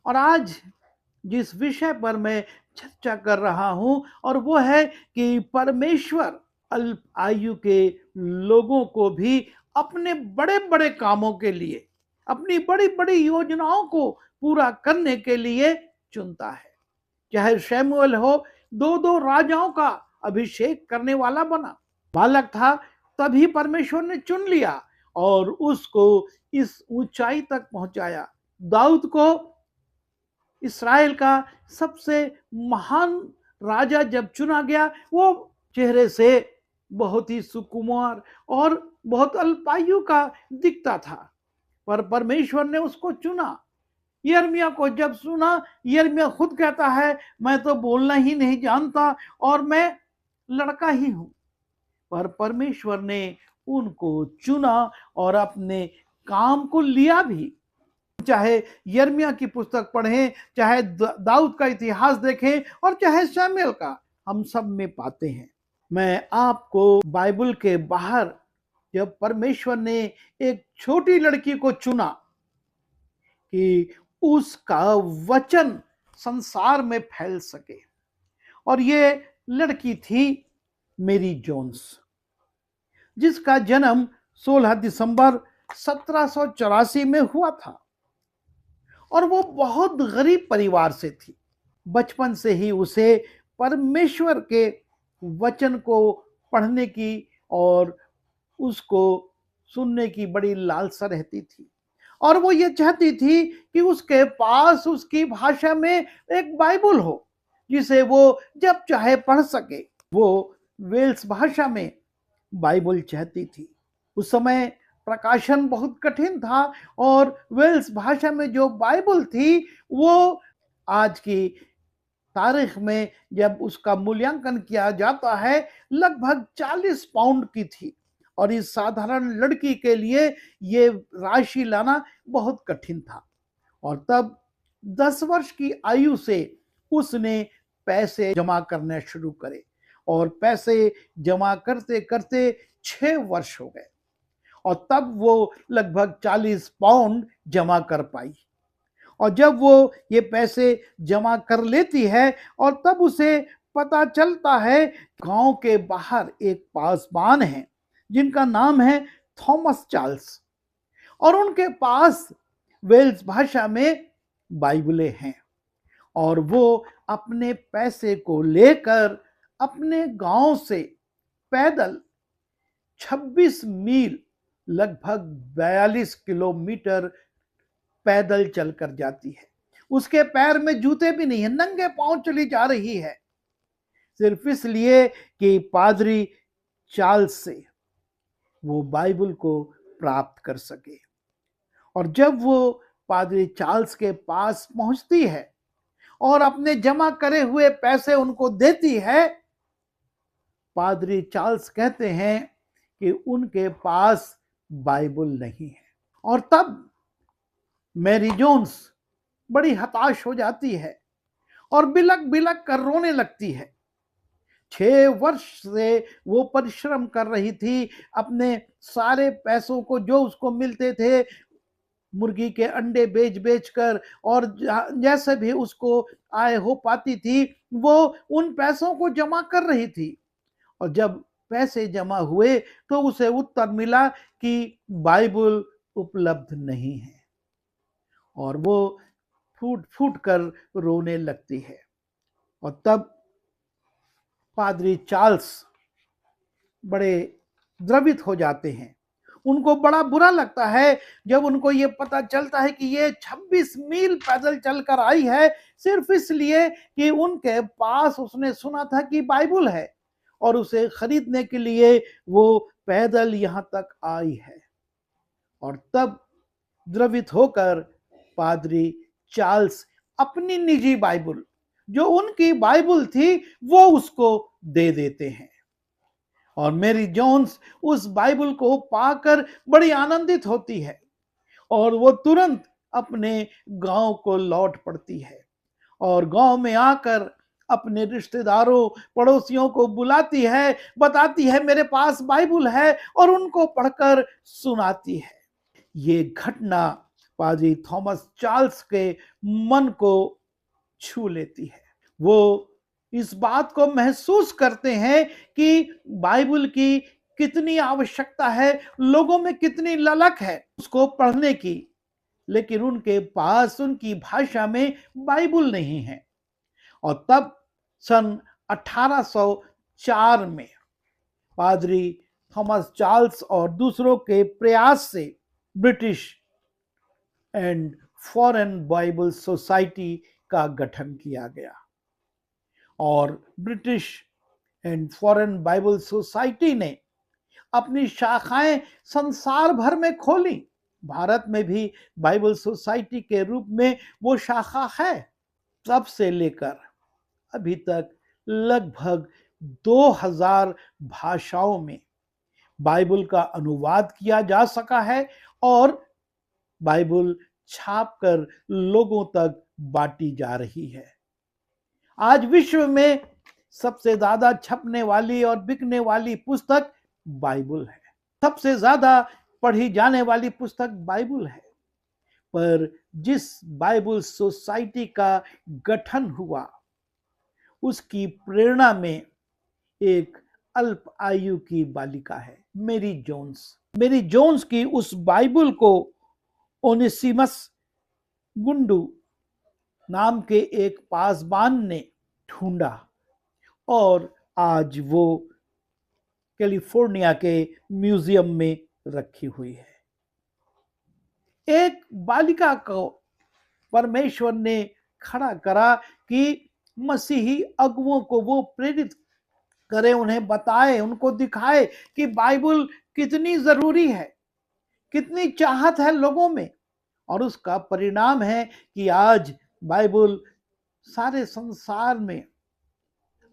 और आज जिस विषय पर मैं चर्चा कर रहा हूं और वो है कि परमेश्वर अल्प आयु के लोगों को भी अपने बड़े बड़े कामों के लिए, अपनी बड़ी बड़ी योजनाओं को पूरा करने के लिए चुनता है। चाहे शैमुएल हो, दो दो राजाओं का अभिषेक करने वाला बना, बालक था तभी परमेश्वर ने चुन लिया और उसको इस ऊंचाई तक पहुंचाया। दाऊद को इस्राएल का सबसे महान राजा जब चुना गया, वो चेहरे से बहुत ही सुकुमार और बहुत अल्पायु का दिखता था, पर परमेश्वर ने उसको चुना। यिर्मयाह को जब सुना, यिर्मयाह खुद कहता है, मैं तो बोलना ही नहीं जानता और मैं लड़का ही हूं, पर परमेश्वर ने उनको चुना और अपने काम को लिया भी। चाहे यिर्मयाह की पुस्तक पढ़ें, चाहे दाऊद का इतिहास देखें और चाहे शमूएल का, हम सब में पाते हैं। मैं आपको बाइबल के बाहर जब परमेश्वर ने एक छोटी लड़की को चुना कि उसका वचन संसार में फैल सके, और ये लड़की थी मेरी जोन्स, जिसका जन्म 16 दिसंबर 1784 में हुआ था और वो बहुत गरीब परिवार से थी। बचपन से ही उसे परमेश्वर के वचन को पढ़ने की और उसको सुनने की बड़ी लालसा रहती थी, और वो ये चाहती थी कि उसके पास उसकी भाषा में एक बाइबल हो जिसे वो जब चाहे पढ़ सके। वो वेल्स भाषा में बाइबल चाहती थी। उस समय प्रकाशन बहुत कठिन था और वेल्स भाषा में जो बाइबल थी वो आज की तारीख में जब उसका मूल्यांकन किया जाता है लगभग 40 पाउंड की थी, और इस साधारण लड़की के लिए ये राशि लाना बहुत कठिन था। और तब 10 वर्ष की आयु से उसने पैसे जमा करने शुरू करे और पैसे जमा करते करते 6 वर्ष हो गए और तब वो लगभग 40 पाउंड जमा कर पाई। और जब वो ये पैसे जमा कर लेती है और तब उसे पता चलता है गांव के बाहर एक पासवान है जिनका नाम है थॉमस चार्ल्स, और उनके पास वेल्स भाषा में बाइबलें हैं, और वो अपने पैसे को लेकर अपने गांव से पैदल 26 मील लगभग 42 किलोमीटर पैदल चलकर जाती है। उसके पैर में जूते भी नहीं है, नंगे पांव चली जा रही है, सिर्फ इसलिए कि पादरी चार्ल्स से वो बाइबल को प्राप्त कर सके। और जब वो पादरी चार्ल्स के पास पहुंचती है और अपने जमा करे हुए पैसे उनको देती है, पादरी चार्ल्स कहते हैं कि उनके पास बाइबल नहीं है। और तब मैरी जोन्स बड़ी हताश हो जाती है और बिलक बिलक कर रोने लगती है। 6 वर्ष से वो परिश्रम कर रही थी, अपने सारे पैसों को जो उसको मिलते थे मुर्गी के अंडे बेच बेच कर, और जैसे भी उसको आय हो पाती थी वो उन पैसों को जमा कर रही थी। और जब पैसे जमा हुए तो उसे उत्तर मिला कि बाइबल उपलब्ध नहीं है, और वो फूट फूट कर रोने लगती है। और तब पादरी चार्ल्स बड़े द्रवित हो जाते हैं। उनको बड़ा बुरा लगता है जब उनको ये पता चलता है कि ये 26 मील पैदल चलकर आई है सिर्फ इसलिए कि उनके पास उसने सुना था कि बाइबल है, और उसे खरीदने के लिए वो पैदल यहां तक आई है। और तब द्रवित होकर पादरी चार्ल्स अपनी निजी बाइबल, जो उनकी बाइबल थी, वो उसको दे देते हैं। और मैरी जोन्स उस बाइबल को पाकर बड़ी आनंदित होती है और वो तुरंत अपने गांव को लौट पड़ती है और गांव में आकर अपने रिश्तेदारों पड़ोसियों को बुलाती है, बताती है मेरे पास बाइबल है, और उनको पढ़कर सुनाती है। ये घटना पादरी थॉमस चार्ल्स के मन को छू लेती है। वो इस बात को महसूस करते हैं कि बाइबल की कितनी आवश्यकता है, लोगों में कितनी ललक है उसको पढ़ने की, लेकिन उनके पास उनकी भाषा में बाइबल नहीं है। और तब सन 1804 में पादरी थॉमस चार्ल्स और दूसरों के प्रयास से British and foreign Bible society का गठन किया गया और British and foreign Bible society ने अपनी शाखाएं संसार भर में खोली। भारत में भी बाइबल सोसाइटी के रूप में वो शाखा है। तब से लेकर अभी तक लगभग 2000 भाषाओं में बाइबल का अनुवाद किया जा सका है और बाइबल छापकर लोगों तक बांटी जा रही है। आज विश्व में सबसे ज्यादा छपने वाली और बिकने वाली पुस्तक बाइबल है। सबसे ज्यादा पढ़ी जाने वाली पुस्तक बाइबल है। पर जिस बाइबल सोसाइटी का गठन हुआ उसकी प्रेरणा में एक अल्प आयु की बालिका है, मेरी जोन्स। मेरी जोन्स की उस बाइबल को ओनेसिमस गुंडू नाम के एक पासबान ने ढूंढा और आज वो कैलिफोर्निया के म्यूजियम में रखी हुई है। एक बालिका को परमेश्वर ने खड़ा करा कि मसीही अगुओं को वो प्रेरित करे, उन्हें बताए, उनको दिखाए कि बाइबल कितनी जरूरी है, कितनी चाहत है लोगों में। और उसका परिणाम है कि आज बाइबल सारे संसार में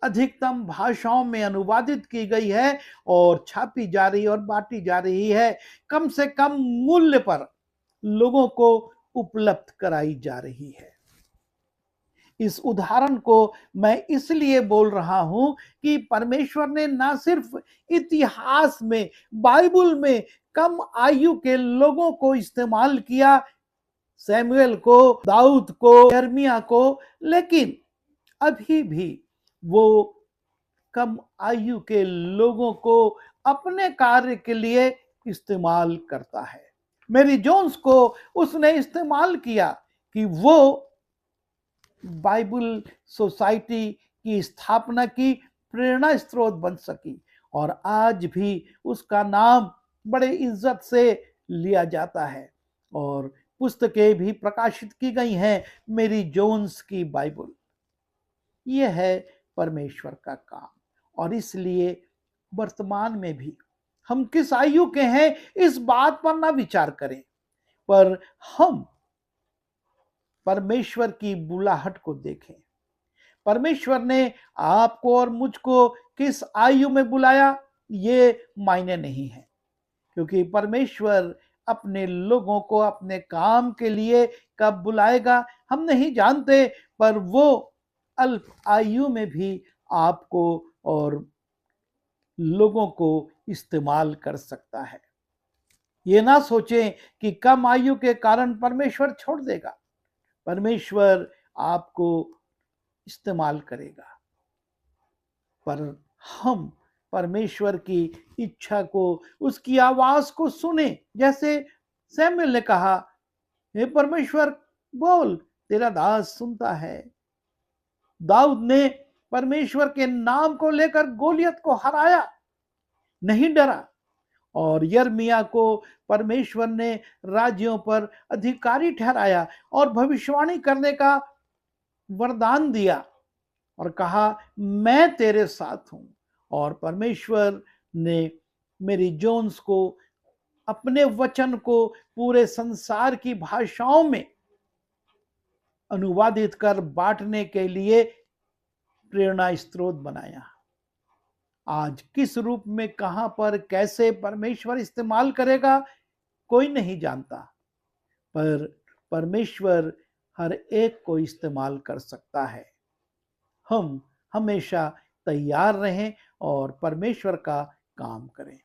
अधिकतम भाषाओं में अनुवादित की गई है और छापी जा रही और बांटी जा रही है। कम से कम मूल्य पर लोगों को उपलब्ध कराई जा रही है। इस उदाहरण को मैं इसलिए बोल रहा हूं कि परमेश्वर ने ना सिर्फ इतिहास में बाइबल में कम आयु के लोगों को इस्तेमाल किया, सैमुएल को, दाऊद को, यिर्मयाह को, लेकिन अभी भी वो कम आयु के लोगों को अपने कार्य के लिए इस्तेमाल करता है। मेरी जोन्स को उसने इस्तेमाल किया कि वो बाइबल सोसाइटी की स्थापना की प्रेरणा स्रोत बन सकी और आज भी उसका नाम बड़े इज्जत से लिया जाता है और पुस्तकें भी प्रकाशित की गई हैं मेरी जोन्स की बाइबल। यह है परमेश्वर का काम और इसलिए वर्तमान में भी हम किस आयु के हैं इस बात पर ना विचार करें, पर हम परमेश्वर की बुलाहट को देखें। परमेश्वर ने आपको और मुझको किस आयु में बुलाया ये मायने नहीं है, क्योंकि परमेश्वर अपने लोगों को अपने काम के लिए कब बुलाएगा हम नहीं जानते, पर वो अल्प आयु में भी आपको और लोगों को इस्तेमाल कर सकता है। ये ना सोचें कि कम आयु के कारण परमेश्वर छोड़ देगा। परमेश्वर आपको इस्तेमाल करेगा, पर हम परमेश्वर की इच्छा को, उसकी आवाज को सुने। जैसे सैमुएल ने कहा, हे परमेश्वर बोल, तेरा दास सुनता है। दाऊद ने परमेश्वर के नाम को लेकर गोलियत को हराया, नहीं डरा। और यिर्मयाह को परमेश्वर ने राज्यों पर अधिकारी ठहराया और भविष्यवाणी करने का वरदान दिया और कहा मैं तेरे साथ हूं। और परमेश्वर ने मेरी जोन्स को अपने वचन को पूरे संसार की भाषाओं में अनुवादित कर बांटने के लिए प्रेरणा स्रोत बनाया। आज किस रूप में, कहां पर, कैसे परमेश्वर इस्तेमाल करेगा कोई नहीं जानता, पर परमेश्वर हर एक को इस्तेमाल कर सकता है। हम हमेशा तैयार रहें और परमेश्वर का काम करें।